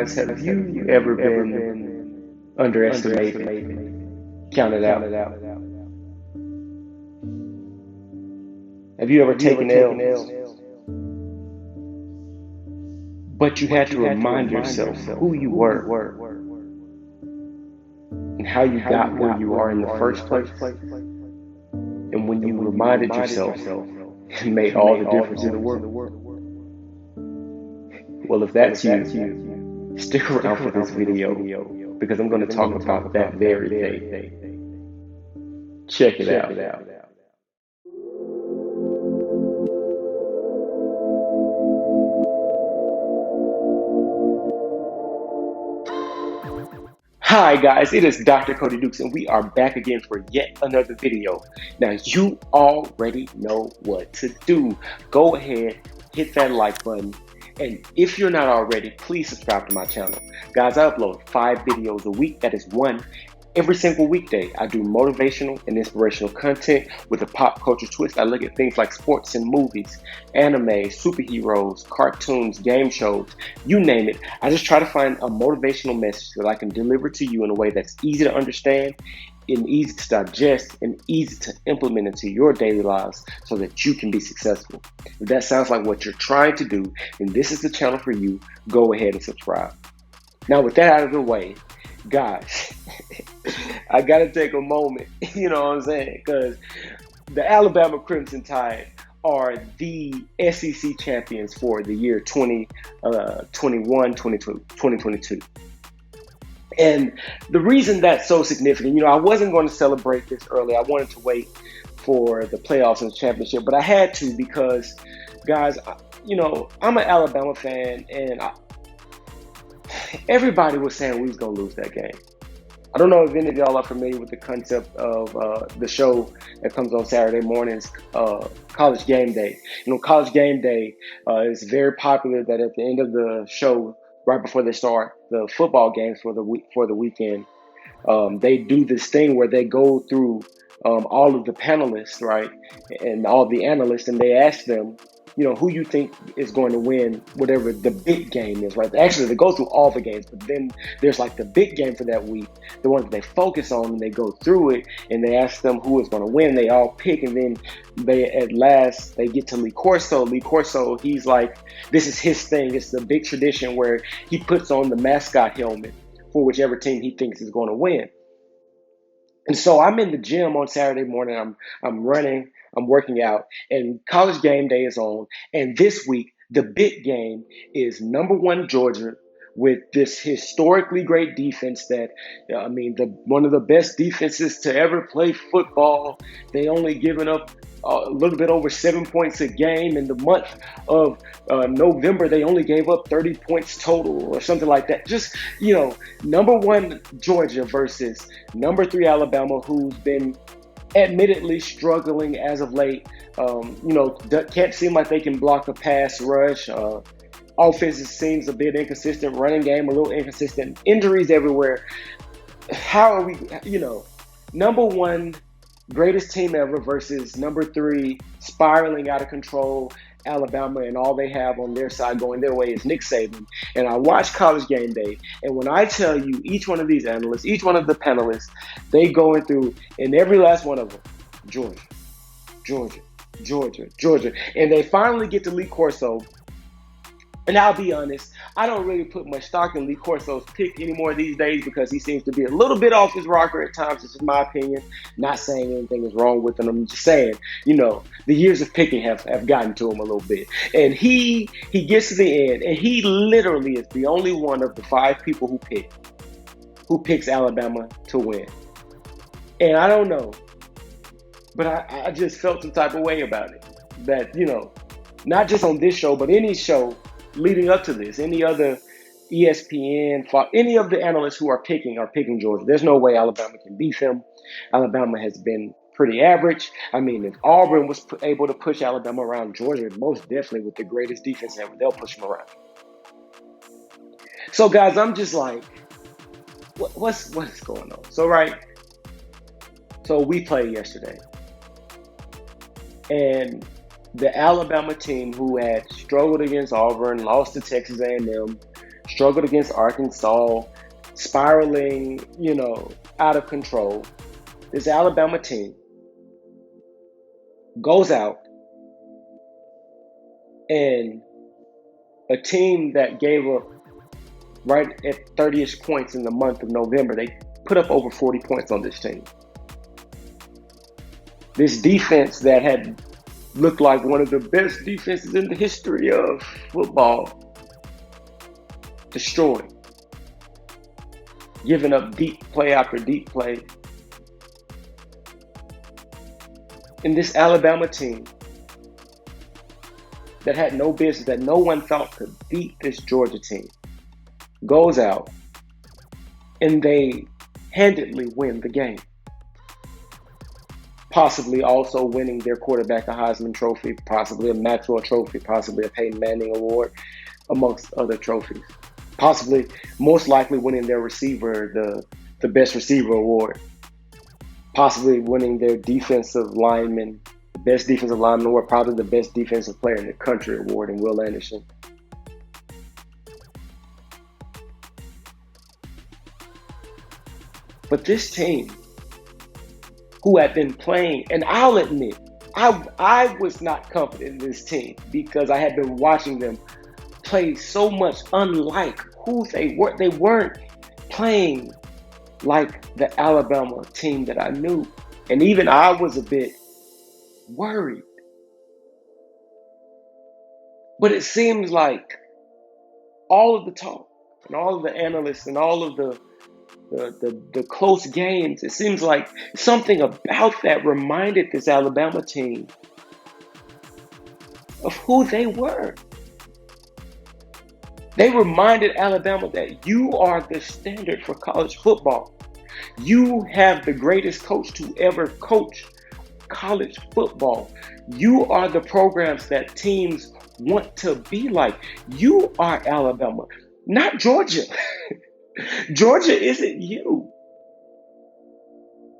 Have you ever been underestimated, counted out? Have you ever taken L's, but you had to remind yourself who you were and how you got where you are in the first place? And when you reminded yourself, it made all the difference in the world. Well, if that's you, stick around for this video because I'm going to talk about that very thing. Check it out. Hi guys, it is Dr. Cody Dukes and we are back again for yet another video. Now you already know what to do. Go ahead, hit that like button, and if you're not already, please subscribe to my channel. Guys, I upload 5 videos a week. That is one every single weekday. I do motivational and inspirational content with a pop culture twist. I look at things like sports and movies, anime, superheroes, cartoons, game shows, you name it. I just try to find a motivational message that I can deliver to you in a way that's easy to understand and easy to digest and easy to implement into your daily lives so that you can be successful. If that sounds like what you're trying to do, then this is the channel for you. Go ahead and subscribe. Now, with that out of the way, guys, I gotta take a moment, you know what I'm saying? Because the Alabama Crimson Tide are the SEC champions for the year 2022. And the reason that's so significant, I wasn't going to celebrate this early. I wanted to wait for the playoffs and the championship, but I had to because, guys, I'm an Alabama fan, and everybody was saying we was going to lose that game. I don't know if any of y'all are familiar with the concept of the show that comes on Saturday mornings, College Game Day. College Game Day is very popular. That at the end of the show, right before they start the football games for the weekend, they do this thing where they go through all of the panelists, right, and all the analysts, and they ask them, who you think is going to win whatever the big game is, right? Actually, they go through all the games, but then there's like the big game for that week, the one that they focus on, and they go through it, and they ask them who is going to win. They all pick, and then at last, they get to Lee Corso. Lee Corso, he's like, this is his thing. It's the big tradition where he puts on the mascot helmet for whichever team he thinks is going to win. And so I'm in the gym on Saturday morning. I'm running, I'm working out, and College Game Day is on. And this week, the big game is #1 Georgia with this historically great defense that, one of the best defenses to ever play football. They only given up a little bit over 7 points a game. In the month of November, they only gave up 30 points total or something like that. Just, #1 Georgia versus #3 Alabama, who's been admittedly struggling as of late. Can't seem like they can block a pass rush. Offense seems a bit inconsistent. Running game a little inconsistent. Injuries everywhere. How are we, #1 greatest team ever versus #3 spiraling out of control Alabama, and all they have on their side going their way is Nick Saban. And I watch College Game Day, and when I tell you, each one of these analysts, each one of the panelists, they going through, and every last one of them, Georgia, Georgia, Georgia, Georgia. And they finally get to Lee Corso. And I'll be honest, I don't really put much stock in Lee Corso's pick anymore these days because he seems to be a little bit off his rocker at times. This is my opinion. Not saying anything is wrong with him. I'm just saying, the years of picking have gotten to him a little bit. And he gets to the end, and he literally is the only one of the 5 people who picks Alabama to win. And I don't know, but I just felt some type of way about it. That, not just on this show, but any show leading up to this, any other ESPN, any of the analysts who are picking Georgia. There's no way Alabama can beat them. Alabama has been pretty average. If Auburn was able to push Alabama around, Georgia, most definitely with the greatest defense ever, they'll push them around. So guys, I'm just like, what is going on? So we played yesterday, and the Alabama team, who had struggled against Auburn, lost to Texas A&M, struggled against Arkansas, spiraling, out of control. This Alabama team goes out, and a team that gave up right at 30-ish points in the month of November, they put up over 40 points on this team. This defense that had looked like one of the best defenses in the history of football, destroyed, giving up deep play after deep play. And this Alabama team that had no business, that no one thought could beat this Georgia team, goes out and they handedly win the game. Possibly also winning their quarterback a Heisman Trophy, possibly a Maxwell Trophy, possibly a Peyton Manning Award, amongst other trophies. Possibly, most likely winning their receiver, the Best Receiver Award. Possibly winning their defensive lineman, the Best Defensive Lineman Award, probably the Best Defensive Player in the Country Award in Will Anderson. But this team, who had been playing, and I'll admit, I was not confident in this team because I had been watching them play so much unlike who they were. They weren't playing like the Alabama team that I knew. And even I was a bit worried. But it seems like all of the talk and all of the analysts and all of the close games, it seems like something about that reminded this Alabama team of who they were. They reminded Alabama that you are the standard for college football. You have the greatest coach to ever coach college football. You are the programs that teams want to be like. You are Alabama, not Georgia. Georgia isn't you.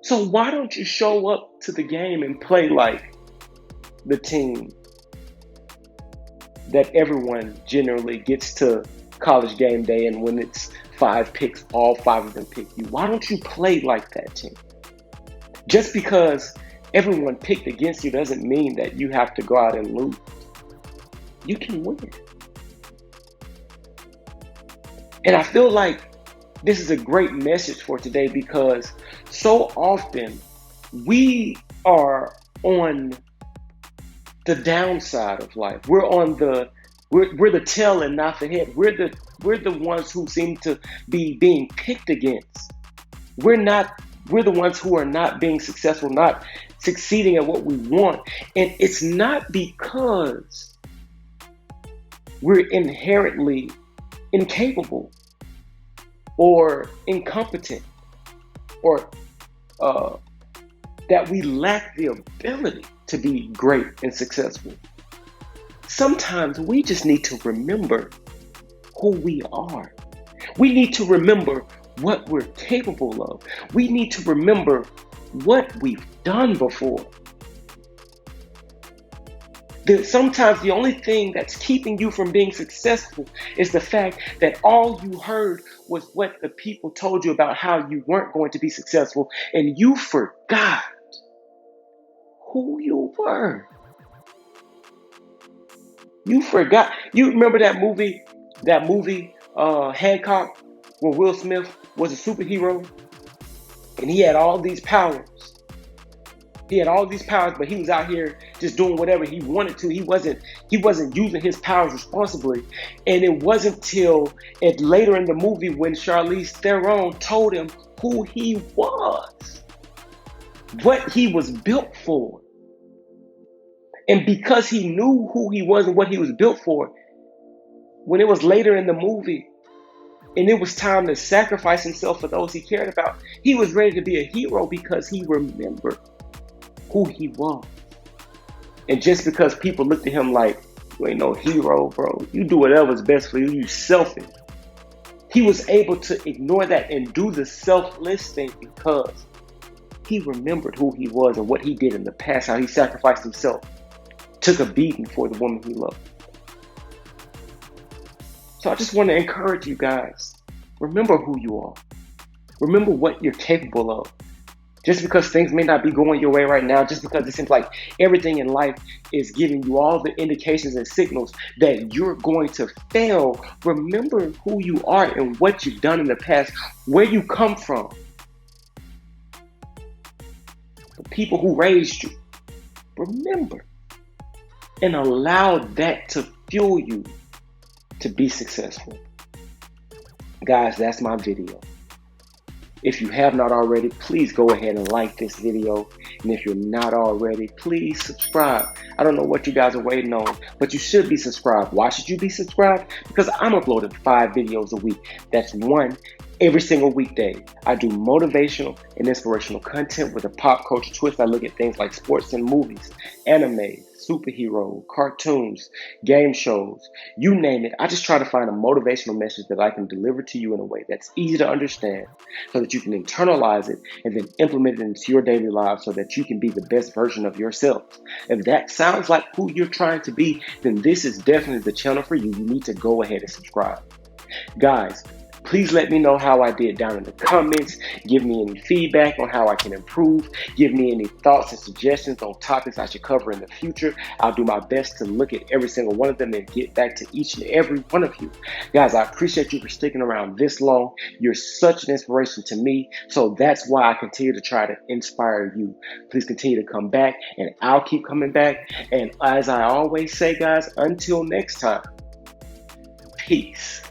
So why don't you show up to the game and play like the team that everyone generally gets to college game day, and when it's 5 picks, all 5 of them pick you? Why don't you play like that team? Just because everyone picked against you doesn't mean that you have to go out and lose. You can win. And I feel like this is a great message for today because so often we are on the downside of life. We're the tail and not the head. We're the ones who seem to be being picked against. We're the ones who are not being successful, not succeeding at what we want. And it's not because we're inherently incapable or incompetent, or that we lack the ability to be great and successful. Sometimes we just need to remember who we are. We need to remember what we're capable of. We need to remember what we've done before. Sometimes the only thing that's keeping you from being successful is the fact that all you heard was what the people told you about how you weren't going to be successful, and you forgot who you were. You forgot. You remember that movie, Hancock, where Will Smith was a superhero and he had all these powers. But he was out here just doing whatever he wanted to. He wasn't using his powers responsibly. And it wasn't till later in the movie when Charlize Theron told him who he was, what he was built for. And because he knew who he was and what he was built for, when it was later in the movie and it was time to sacrifice himself for those he cared about, he was ready to be a hero because he remembered who he was. And just because people looked at him like, you ain't no hero, bro, you do whatever's best for you, you selfish, he was able to ignore that and do the selfless thing because he remembered who he was and what he did in the past, how he sacrificed himself, took a beating for the woman he loved. So I just want to encourage you guys. Remember who you are. Remember what you're capable of. Just because things may not be going your way right now, just because it seems like everything in life is giving you all the indications and signals that you're going to fail, remember who you are and what you've done in the past, where you come from, the people who raised you. Remember and allow that to fuel you to be successful. Guys, that's my video. If you have not already, please go ahead and like this video. And if you're not already, please subscribe. I don't know what you guys are waiting on, but you should be subscribed. Why should you be subscribed? Because I'm uploading 5 videos a week. That's one every single weekday. I do motivational and inspirational content with a pop culture twist. I look at things like sports and movies, anime, superhero, cartoons, game shows, you name it. I just try to find a motivational message that I can deliver to you in a way that's easy to understand so that you can internalize it and then implement it into your daily life so that you can be the best version of yourself. If that sounds like who you're trying to be, then this is definitely the channel for you. You need to go ahead and subscribe. Guys, please let me know how I did down in the comments. Give me any feedback on how I can improve. Give me any thoughts and suggestions on topics I should cover in the future. I'll do my best to look at every single one of them and get back to each and every one of you. Guys, I appreciate you for sticking around this long. You're such an inspiration to me. So that's why I continue to try to inspire you. Please continue to come back and I'll keep coming back. And as I always say, guys, until next time, peace.